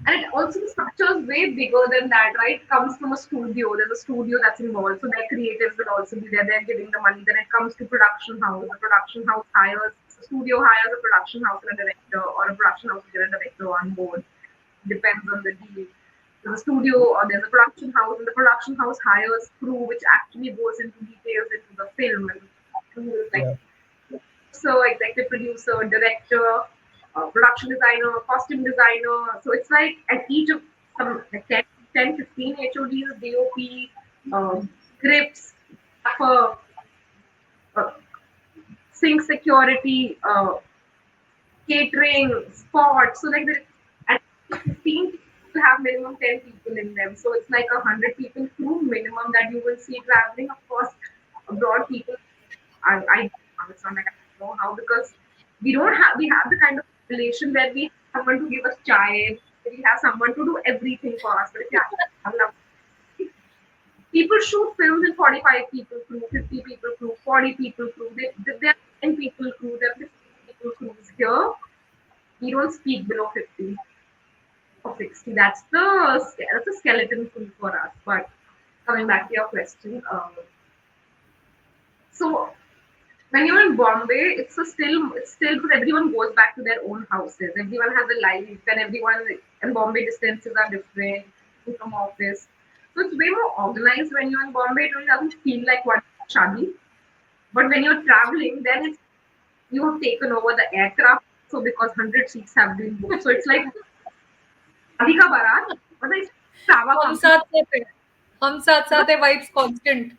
and it also, the structure is way bigger than that, right? It comes from a studio. There's a studio that's involved, so their creatives will also be there. They're giving the money. Then it comes to production house. The production house hires, the studio hires a production house and a director, or a production house will get a director on board. Depends on the deal. There's a studio, or there's a production house, and the production house hires crew, which actually goes into details into the film. And crew is like Yeah, so executive producer, director, production designer, costume designer. So it's like at each of some like 10 15 HODs, DOP, grips, gaffer, uh, sync security, catering, sports. So like the at 15 people have minimum 10 people in them. So it's like 100 people crew minimum that you will see traveling. Of course, abroad people, I it's not like I don't know how, because we have the kind of population where we have someone to give us chai, we have someone to do everything for us. But if you actually have people shoot films in 45 people crew, 50 people crew, 40 people crew. There are 10 people crew, there are 15 people crews here. We don't speak below 50 or 60. That's a skeleton crew for us. But coming back to your question, so when you're in Bombay, it's still because everyone goes back to their own houses. Everyone has a life, and everyone in Bombay distances are different from office. So it's way more organized when you're in Bombay. It really doesn't feel like one shadi. But when you're traveling, then it's you have taken over the aircraft. So because 100 seats have been booked, so it's like शादी का बारात, मतलब it's drama हम company. साथ साथ है हम साथ साथ है vibes constant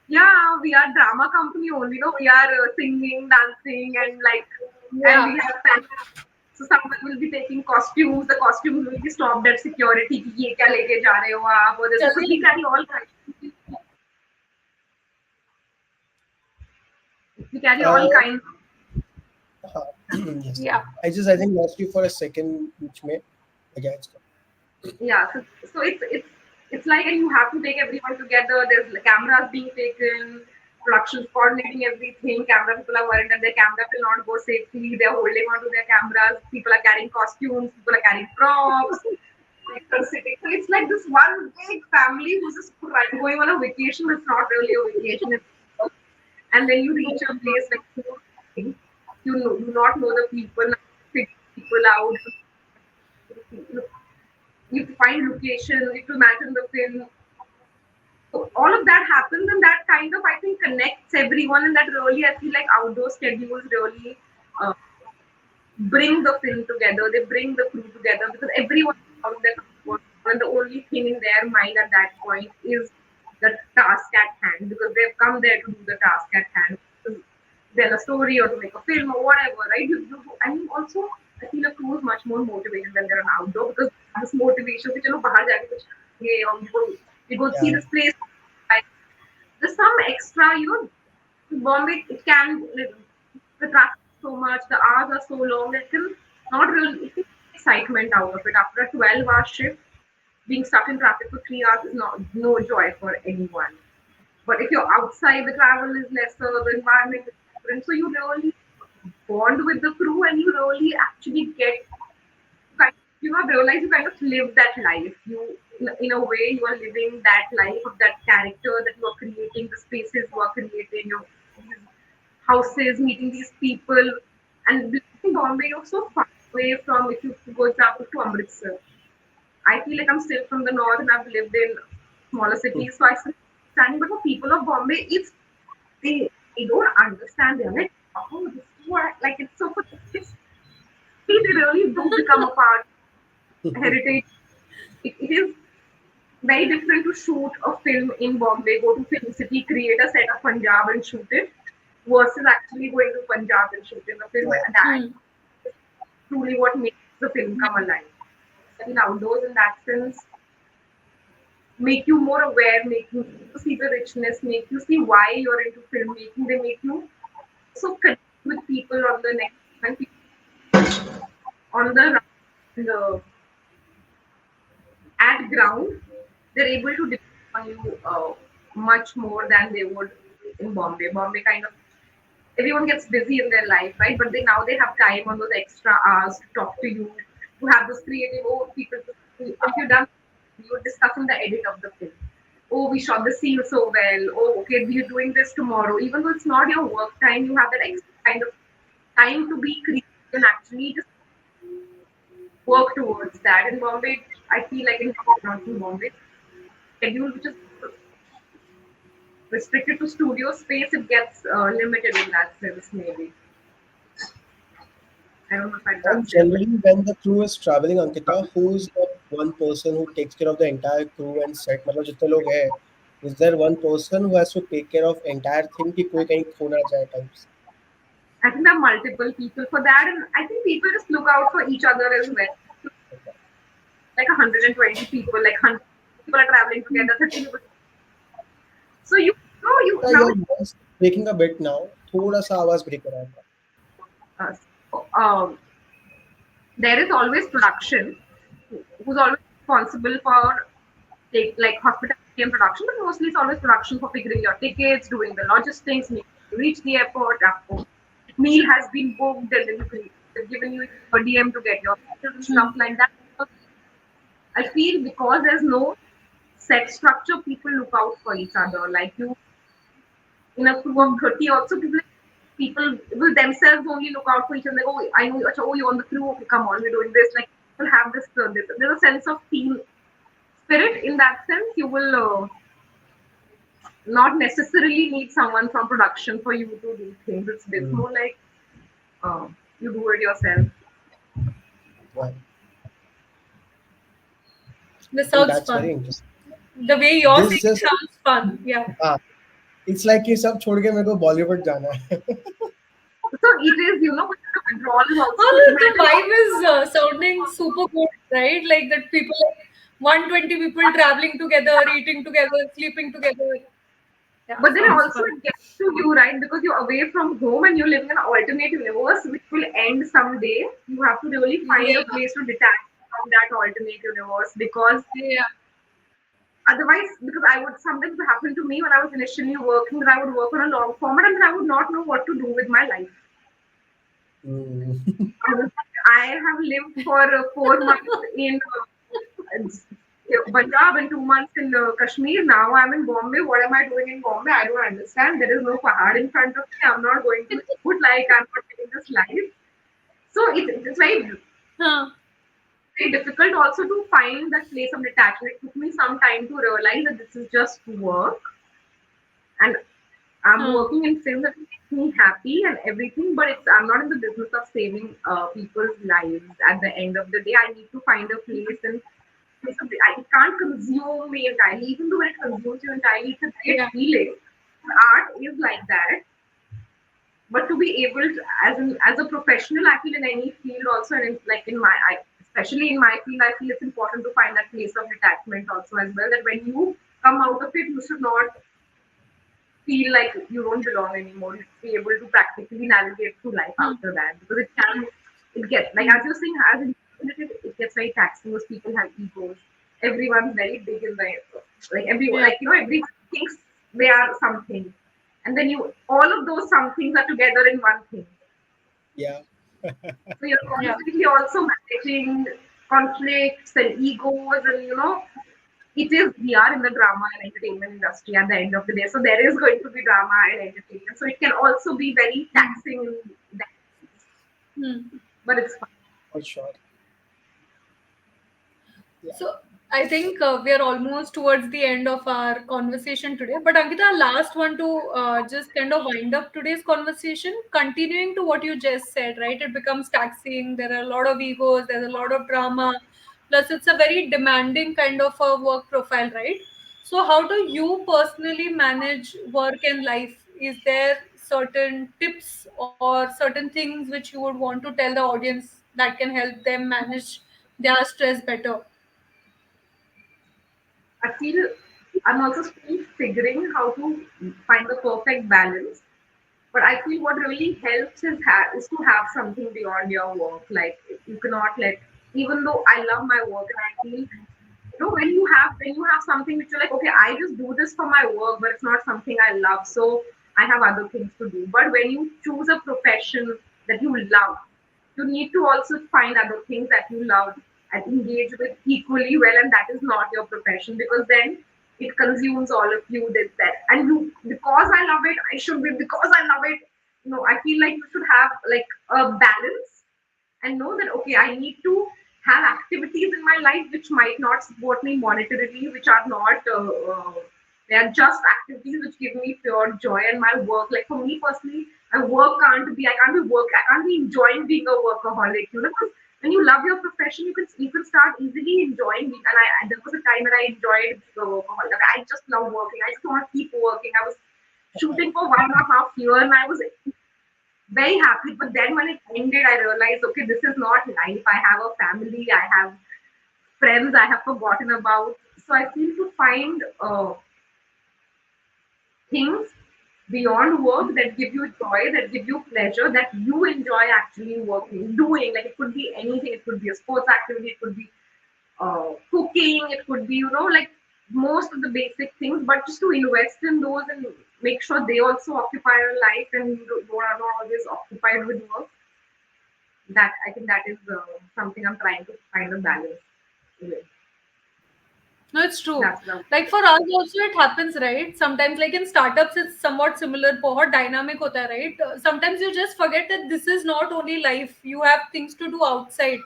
Yeah, we are drama company only. No, we are singing, dancing, and like, and या we have fashion. So someone will be taking costumes. The costumes will be stopped at security. कि ये क्या लेके जा रहे हो आप? Or this, because we चलेगा carry all kinds. We carry all uh, kinds. yes. या I think lost you for a second, which may, yeah, it's good. Yeah. So it's it's like, and you have to take everyone together. There's cameras being taken, productions coordinating everything. Camera people are worried that their camera will not go safely. They're holding onto their cameras. People are carrying costumes. People are carrying props. Actors sitting. So it's like this one big family who's just going on a vacation. It's not really a vacation. And then you reach a place like you do not know the people, figure people out. You find location. You have to imagine the film. So all of that happens, and that kind of I think connects everyone, and that really I feel like outdoor schedules really uh, bring the film together. They bring the crew together because everyone is out of their comfort zone, and the only thing in their mind at that point is the task at hand because they've come there to do the task at hand, to tell a story or to make a film or whatever, right? I mean, also I feel a crew is much more motivated when they're on outdoor because this motivation, which bahar jaake kuch kरेंगे, or we go see Yeah. this place. There's some extra, Bombay, it can, the traffic is so much, the hours are so long, it can not really, it can take excitement out of it. After a 12-hour shift, being stuck in traffic for 3 hours is not no joy for anyone. But if you're outside, the travel is lesser, the environment is different, so you really bond with the crew and you really actually get kind realize you kind of live that life. In a way, you are living that life of that character that you are creating, the spaces you are creating, your these houses, meeting these people, and living in Bombay, you're so far away from if you go example to Amritsar. I feel like I'm still from the north and I've lived in smaller cities, so I still understand. But for people of Bombay, they don't understand. They're like, oh, this is what like it's so. It's they really do become a part of heritage. It is very different to shoot a film in Bombay, go to Film City, create a set of Punjab and shoot it, versus actually going to Punjab and shooting a film. Yeah. And that Hmm. is truly what makes the film come alive. I think outdoors in that sense make you more aware, make you see the richness, make you see why you're into filmmaking. They make you also connect with people on the next and people on the at ground. They're able to depend on you much more than they would in Bombay. Bombay kind of everyone gets busy in their life, right? But they have time on those extra hours to talk to you, to have those creative people. If you're done, you're discussing the edit of the film. Oh, we shot the scene so well. Oh, okay, we're doing this tomorrow. Even though it's not your work time, you have that extra kind of time to be creative and actually just work towards that. In Bombay, I feel like not in Bombay, schedule which is restricted to studio space, it gets limited in that sense, maybe. I don't know if I And answered your question. generally, when the crew is traveling, Ankita, who's the one person who takes care of the entire crew and set? मतलब जितने लोग हैं, is there one person who has to take care of entire thing कि कोई कहीं खो ना जाए types? I think there are multiple people for that, and I think people just look out for each other as well. Okay. Like 120 people, like 100 people are traveling together, 30 people. So you know you So now your voice is breaking a bit now. थोड़ा सा आवाज break हो रहा है. so, there is always production who's always responsible for like hospitality and production, but mostly it's always production for figuring your tickets, doing the logistics, making you reach the airport. After meal has been booked, and then they've given you a DM to get your pictures and stuff Hmm. like that. I feel because there's no set structure, people look out for each other. Like you in a crew of Hmm. 30 also people will themselves only look out for each other. Like, oh, I know you. Oh, you're on the crew. Okay, come on, we're doing this. Like people have this. There's a sense of team spirit in that sense. You will not necessarily need someone from production for you to do things. It's Mm. more like you do it yourself. Yeah. This And sounds that's very fun. interesting. The way you're This saying just sounds fun. Yeah. हाँ, it's like ये सब छोड़ के मेरे को बॉलीवुड जाना है. So it is, the withdrawal is also Oh, the imagine. vibe is sounding super good, right? Like that people like 120 people traveling together, eating together, sleeping together. Yeah, But then sounds also fun. it gets to you, right? Because you're away from home and you're living in an alternate universe which will end someday. You have to really find Yeah, a place to detach from that alternate universe because yeah. Otherwise, because I would sometimes happen to me when I was initially working that I would work on a long format and then I would not know what to do with my life. Mm. I have lived for 4 months in Punjab and 2 months in Kashmir. Now I'm in Bombay. What am I doing in Bombay? I don't understand. There is no pahad in front of me. I'm not going to food like I'm not living this life. So it's Huh. very difficult also to find that place of detachment. It took me some time to realize that this is just work and I'm Huh. working in film that makes me happy and everything, but I'm not in the business of saving people's lives. At the end of the day, I need to find a place and it can't consume me entirely. Even though when it consumes you entirely, it's a great Yeah. feeling. Art is like that, but to be able to, as a professional, I feel in any field also, and like in especially in my field, I feel it's important to find that place of detachment also as well. That when you come out of it, you should not feel like you don't belong anymore. You should be able to practically navigate through life Hmm. after that because it gets like Hmm. as you're saying, as it gets very taxing because people have egos. Everyone's very big in the everyone Yeah. everyone thinks they are something, and then you all of those somethings are together in one thing. Yeah. So you're Yeah. constantly also managing conflicts and egos, and it is we are in the drama and entertainment industry at the end of the day. So there is going to be drama and entertainment. So it can also be very Hmm. taxing in that sense. Hmm. But it's fun. For sure. Yeah. So I think we are almost towards the end of our conversation today. But Ankita, last one to just kind of wind up today's conversation, continuing to what you just said, right? It becomes taxing. There are a lot of egos. There's a lot of drama. Plus, it's a very demanding kind of a work profile, right? So, how do you personally manage work and life? Is there certain tips or certain things which you would want to tell the audience that can help them manage their stress better? I feel I'm also still figuring how to find the perfect balance. But I feel what really helps is to have something beyond your work. Like you cannot let, even though I love my work and I feel when you have something which you're like, okay, I just do this for my work, but it's not something I love, so I have other things to do. But when you choose a profession that you love, you need to also find other things that you love and engage with equally well, and that is not your profession because then it consumes all of you. That and you, because I love it, I should be, because I love it. No, I feel like you should have like a balance and know that okay, I need to have activities in my life which might not support me monetarily, which are not they are just activities which give me pure joy. And my work, like for me personally, my work I can't be enjoying being a workaholic, because when you love your profession, you can start easily enjoying it. And there was a time when I enjoyed being a workaholic. I just love working. I just want to keep working. I was shooting for 1.5 years and I was very happy. But then when it ended, I realized, okay, this is not life. I have a family, I have friends I have forgotten about. So I feel to find things beyond work that give you joy, that give you pleasure, that you enjoy actually working, doing. Like it could be anything. It could be a sports activity. It could be cooking. It could be, like most of the basic things. But just to invest in those and make sure they also occupy your life and you are not always occupied with work. That I think that is something I'm trying to find a balance with. No, it's true. That's the Like for us also it happens, right? Sometimes like in startups it's somewhat similar. बहुत dynamic होता है, right? Sometimes you just forget that this is not only life. You have things to do outside.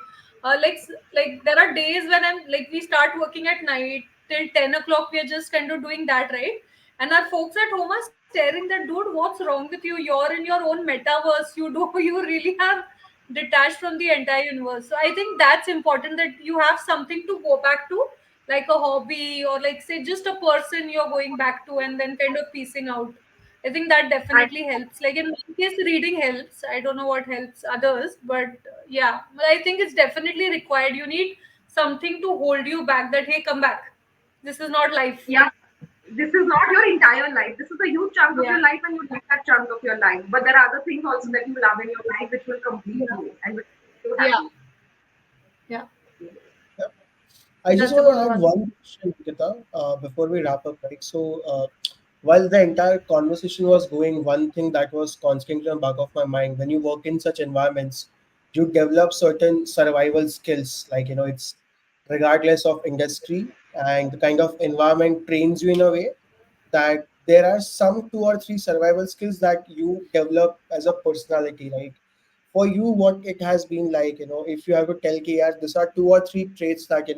Like there are days when we start working at night till 10 o'clock. We are just kind of doing that, right? And our folks at home are staring that, dude, what's wrong with you? You're in your own metaverse. You really have detached from the entire universe. So I think that's important that you have something to go back to, like a hobby or like say just a person you're going back to and then kind of piecing out. I think that I definitely helps. Like in my case, reading helps. I don't know what helps others, but yeah, but I think it's definitely required. You need something to hold you back, that hey, come back, this is not life. yeah. This is not your entire life. This is a huge chunk of Yeah. your life, and you love that chunk of your life. But there are other things also that you love in your life which will complete Yeah. you and which will make you Yeah. happy. Yeah. Yeah. I just That's a want good to add one. one question, Nikita, before we wrap up, right? So, while the entire conversation was going, one thing that was constantly on the back of my mind: when you work in such environments, you develop certain survival skills. Like it's regardless of industry, and the kind of environment trains you in a way that there are some two or three survival skills that you develop as a personality, right? For you, what it has been like, if you have to tell कि यार these are two or three traits that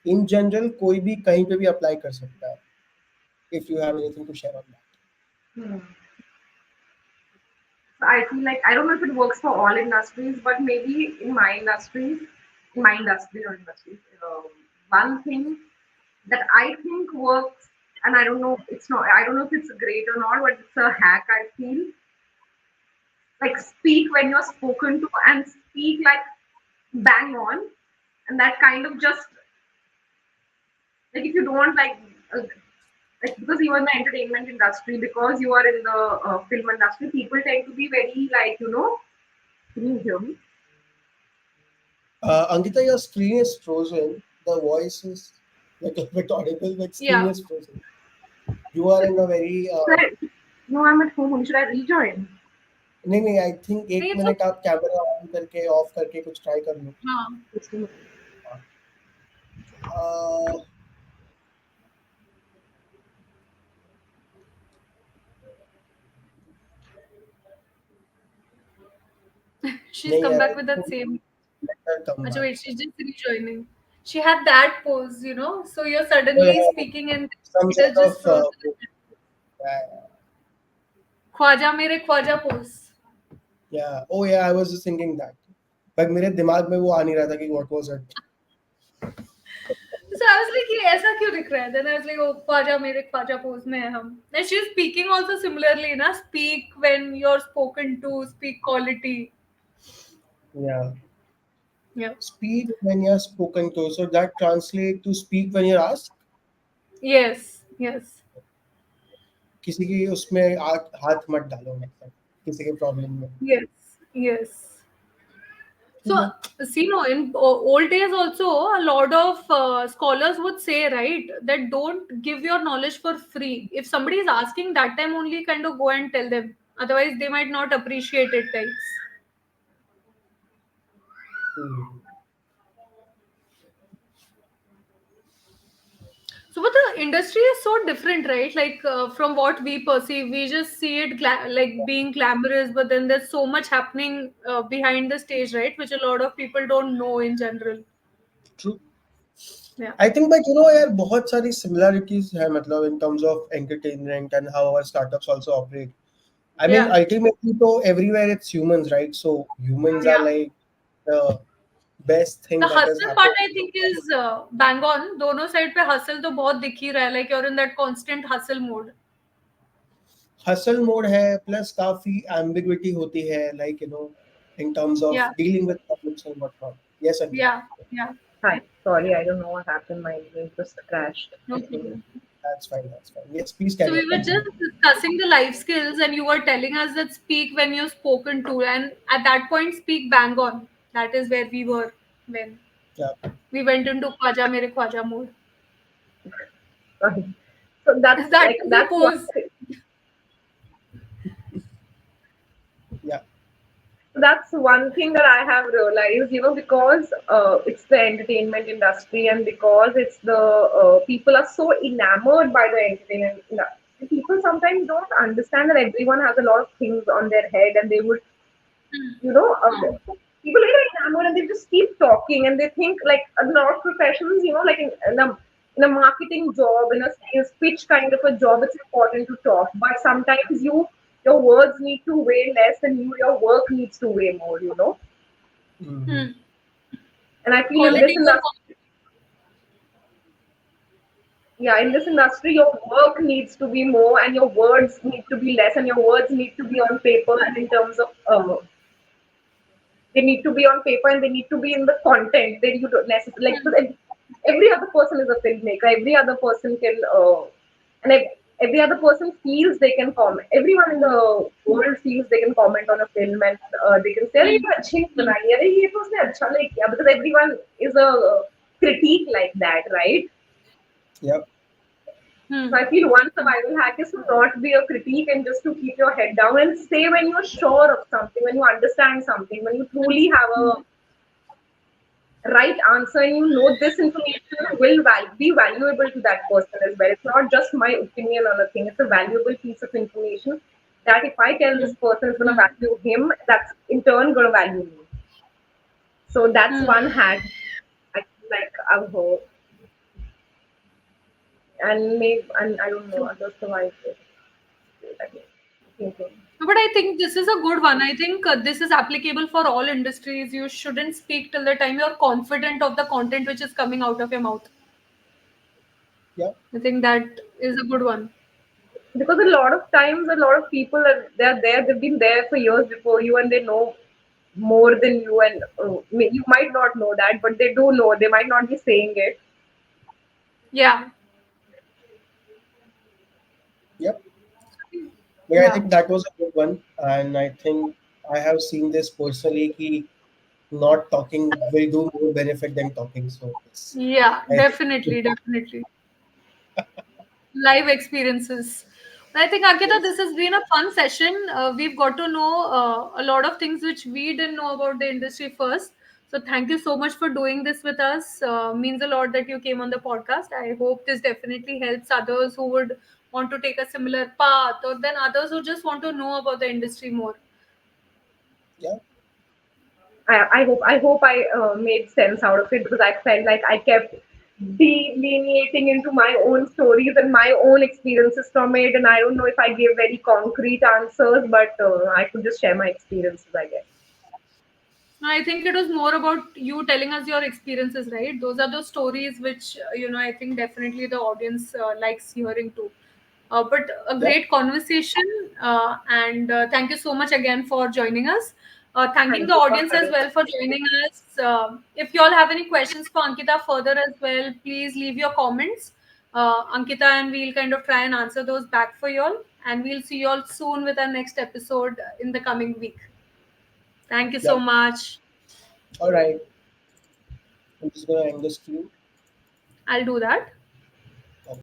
in general कोई भी कहीं पे भी apply कर सकता है. If you have anything to share on that. Hmm. So I feel like I don't know if it works for all industries, but maybe in my industry or industries, one thing that I think works, and I don't know, it's not, I don't know if it's great or not, but it's a hack. I feel like speak when you're spoken to and speak like bang on, and that kind of just like if you don't uh, like because you are in the entertainment industry, because you are in the film industry, people tend to be very like can you hear me? Ankita, your screen is frozen. The voice is like a bit audible, but screen Yeah. is frozen. You are in a very Should I, no, I'm at home. Should I rejoin? नहीं नहीं I think नहीं, एक it's minute okay. आप camera on करके of करके कुछ try कर लो. हाँ. Just a minute. हाँ. She's नहीं come यार back with that same. Come Acha, back. wait, she's just rejoining. She had that pose, so you're Oh suddenly yeah, speaking and some it has sort just of frozen. yeah, Khwaja मेरे Khwaja pose. yeah. Oh yeah, I was just thinking that. But मेरे दिमाग में वो आ नहीं रहा था कि what was it. So I was like, ये ऐसा क्यों दिख रहा है? Then I was like, oh, Khwaja मेरे ख्वाजा pose में है हम. And she's speaking also similarly, na? Speak when you're spoken to, speak quality. Yeah. Yeah. Speak when you're spoken to. So that translate to speak when you're asked. Yes. Yes. किसी की उसमें हाथ मत डालो मतलब किसी के प्रॉब्लम में. Yes. Yes. ठीक So, है. see, no, in old days also, a lot of scholars would say, right, that don't give your knowledge for free. If somebody is asking, that time only kind of go and tell them. Otherwise, they might not appreciate it, types. Hmm. So, but the industry is so different, right? Like from what we perceive, we just see it like being glamorous, but then there's so much happening behind the stage, right? Which a lot of people don't know in general. True. Yeah. I think but यार बहुत सारी similarities है मतलब in terms of entertainment and how our startups also operate. I mean, Yeah. ultimately, though, everywhere it's humans, right? So humans are Yeah. like the best thing The that has hustle part, happened. I think, is bang on. दोनों side पे hustle तो बहुत दिख ही रहा है. Like you're in that constant hustle mode. Hustle mode है, plus काफी ambiguity होती है, like in terms of Yeah, dealing with problems and whatnot. Yes, Ankita, yeah, yeah. Hi, sorry, I don't know what happened. My brain just crashed. No Okay. problem. that's fine, that's fine. Yes, please So carry we on. were just discussing the life skills, and you were telling us that speak when you're spoken to, and at that point, speak bang on. That is where we were when Yeah, we went into Khwaja Mere Khwaja mode. Sorry. So That is the that's one pose. thing. yeah. That's one thing that I have realized, because it's the entertainment industry, and because it's the people are so enamored by the entertainment industry. People sometimes don't understand that everyone has a lot of things on their head, and they would, you know, people are enamored and they just keep talking, and they think like a lot of professions, like in a marketing job, in a sales pitch kind of a job, it's important to talk, but sometimes your words need to weigh less, and your work needs to weigh more. Hmm. Hmm. And I feel in this Quality over industry, quantity. yeah, in this industry, your work needs to be more, and your words need to be less, and your words need to be on paper, and in terms of they need to be on paper, and they need to be in the content. They you don't necessarily like, because every other person is a filmmaker. Every other person can and every other person feels they can comment. Everyone in the world feels they can comment on a film, and they can say, "अरे ये तो अच्छी नहीं बनाई, अरे ये तो उसने अच्छा नहीं किया," because everyone is a critique like that, right? Yep. So I feel one survival hack is to not be a critique and just to keep your head down and say when you're sure of something, when you understand something, when you truly have a right answer and you know this information will be valuable to that person as well. It's not just my opinion on a thing, it's a valuable piece of information that if I tell this person is going to value him, that's in turn going to value me. So that's one hack I feel like I've heard. And maybe, and I don't know, others survive it. Thinking. But I think this is a good one. I think this is applicable for all industries. You shouldn't speak till the time you're confident of the content which is coming out of your mouth. Yep. I think that is a good one. Because a lot of times a lot of people are they're there, they've been there for years before you and they know more than you, and you might not know that, but they do know, they might not be saying it. Yeah. Yep. But I Yeah. think that was a good one, and I think I have seen this personally. Ki not talking will do more benefit than talking. So yes, Yeah, I think definitely, definitely. Live experiences. I think, Ankita, yes, this has been a fun session. We've got to know a lot of things which we didn't know about the industry first. So thank you so much for doing this with us. Means a lot that you came on the podcast. I hope this definitely helps others who would want to take a similar path, or then others who just want to know about the industry more. yeah, I hope I made sense out of it, because I felt like I kept delineating into my own stories and my own experiences from it, and I don't know if I gave very concrete answers, but I could just share my experiences, I guess. I think it was more about you telling us your experiences, right? Those are the stories which, I think definitely the audience likes hearing too. But a yeah, great conversation. And thank you so much again for joining us. Thanking Thank the you for audience as having well for joining us. If you all have any questions for Ankita further as well, please leave your comments. Ankita and we'll kind of try and answer those back for you all. And we'll see you all soon with our next episode in the coming week. Thank you yeah. so much. All right, I'm just gonna end the stream. I'll do that.